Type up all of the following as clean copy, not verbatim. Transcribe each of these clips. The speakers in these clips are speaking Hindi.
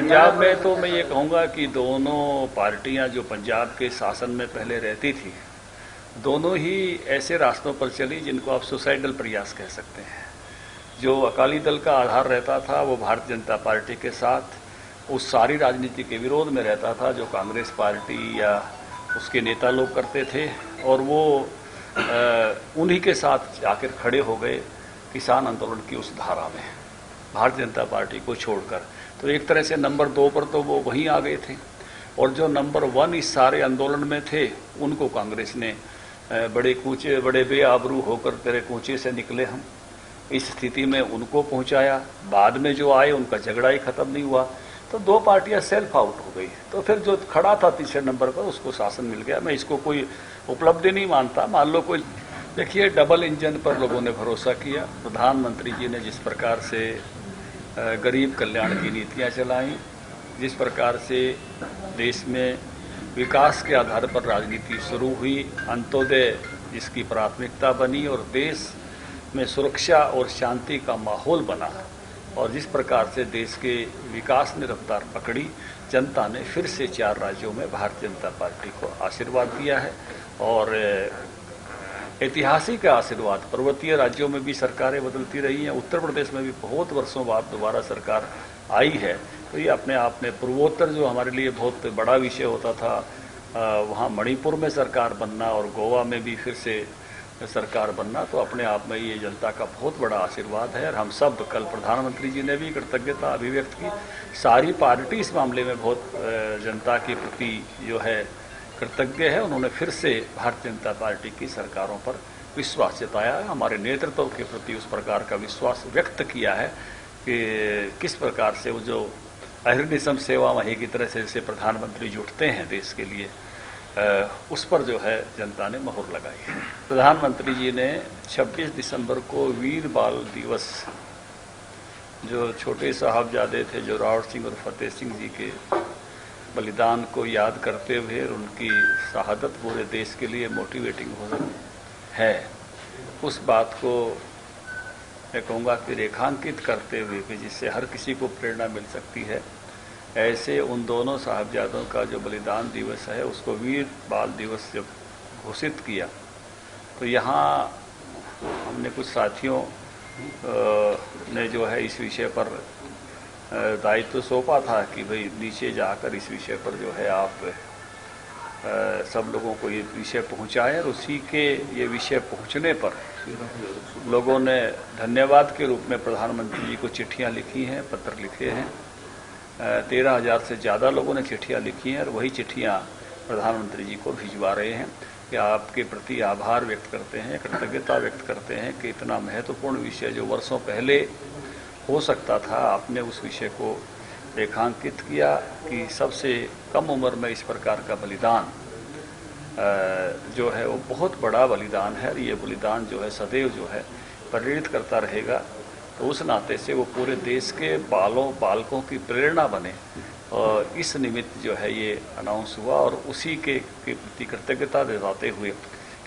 पंजाब में तो मैं ये कहूँगा कि दोनों पार्टियां जो पंजाब के शासन में पहले रहती थी, दोनों ही ऐसे रास्तों पर चली जिनको आप सुसाइडल प्रयास कह सकते हैं। जो अकाली दल का आधार रहता था वो भारतीय जनता पार्टी के साथ उस सारी राजनीति के विरोध में रहता था जो कांग्रेस पार्टी या उसके नेता लोग करते थे, और वो उन्हीं के साथ आकर खड़े हो गए किसान आंदोलन की उस धारा में, भारतीय जनता पार्टी को छोड़कर। तो एक तरह से नंबर 2 पर तो वो वहीं आ गए थे, और जो नंबर 1 इस सारे आंदोलन में थे उनको कांग्रेस ने बड़े कूचे, बड़े बेआबरू होकर तेरे कूचे से निकले हम, इस स्थिति में उनको पहुंचाया। बाद में जो आए उनका झगड़ा ही खत्म नहीं हुआ, तो दो पार्टियां सेल्फ आउट हो गई। तो फिर जो खड़ा था तीसरे नंबर पर उसको शासन मिल गया। मैं इसको कोई उपलब्धि नहीं मानता। मान लो कोई, देखिए, डबल इंजन पर लोगों ने भरोसा किया। प्रधानमंत्री जी ने जिस प्रकार से गरीब कल्याण की नीतियां चलाई, जिस प्रकार से देश में विकास के आधार पर राजनीति शुरू हुई, अंत्योदय जिसकी प्राथमिकता बनी और देश में सुरक्षा और शांति का माहौल बना, और जिस प्रकार से देश के विकास ने रफ्तार पकड़ी, जनता ने फिर से 4 राज्यों में भारतीय जनता पार्टी को आशीर्वाद दिया है। और ऐतिहासिक आशीर्वाद, पर्वतीय राज्यों में भी सरकारें बदलती रही हैं, उत्तर प्रदेश में भी बहुत वर्षों बाद दोबारा सरकार आई है। तो ये अपने आप में पूर्वोत्तर जो हमारे लिए बहुत बड़ा विषय होता था, वहाँ मणिपुर में सरकार बनना और गोवा में भी फिर से सरकार बनना, तो अपने आप में ये जनता का बहुत बड़ा आशीर्वाद है। और हम सब, कल प्रधानमंत्री जी ने भी कृतज्ञता अभिव्यक्त की। सारी पार्टी इस मामले में बहुत जनता के प्रति जो है कृतज्ञ है। उन्होंने फिर से भारतीय जनता पार्टी की सरकारों पर विश्वास जताया है, हमारे नेतृत्व के प्रति उस प्रकार का विश्वास व्यक्त किया है कि किस प्रकार से वो जो अहिर्निशम सेवा वही की तरह से जैसे प्रधानमंत्री जुटते हैं देश के लिए, उस पर जो है जनता ने मोहर लगाई है। प्रधानमंत्री जी ने 26 दिसंबर को वीर बाल दिवस, जो छोटे साहबजादे थे जो रावण सिंह और फतेह सिंह जी के बलिदान को याद करते हुए, उनकी शहादत पूरे देश के लिए मोटिवेटिंग हो है, उस बात को मैं कहूँगा कि रेखांकित करते हुए कि जिससे हर किसी को प्रेरणा मिल सकती है, ऐसे उन दोनों साहबजादों का जो बलिदान दिवस है उसको वीर बाल दिवस जब घोषित किया, तो यहाँ हमने कुछ साथियों ने जो है इस विषय पर दायित्व सौंपा था कि भाई नीचे जाकर इस विषय पर जो है आप सब लोगों को ये विषय पहुँचाएं। और उसी के ये विषय पहुँचने पर लोगों ने धन्यवाद के रूप में प्रधानमंत्री जी को चिट्ठियाँ लिखी हैं, पत्र लिखे हैं। 13,000 से ज़्यादा लोगों ने चिट्ठियाँ लिखी हैं, और वही चिट्ठियाँ प्रधानमंत्री जी को भिजवा रहे हैं कि आपके प्रति आभार व्यक्त करते हैं, कृतज्ञता व्यक्त करते हैं कि इतना महत्वपूर्ण विषय जो वर्षों पहले हो सकता था, आपने उस विषय को रेखांकित किया कि सबसे कम उम्र में इस प्रकार का बलिदान जो है वो बहुत बड़ा बलिदान है। और ये बलिदान जो है सदैव जो है प्रेरित करता रहेगा। तो उस नाते से वो पूरे देश के बालकों की प्रेरणा बने, और इस निमित्त जो है ये अनाउंस हुआ। और उसी के प्रति कृतज्ञता दिखाते हुए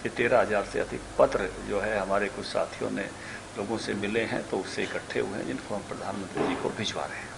कि 13,000 से अधिक पत्र जो है हमारे कुछ साथियों ने लोगों से मिले हैं, तो उससे इकट्ठे हुए हैं, जिनको हम प्रधानमंत्री जी को भिजवा रहे हैं।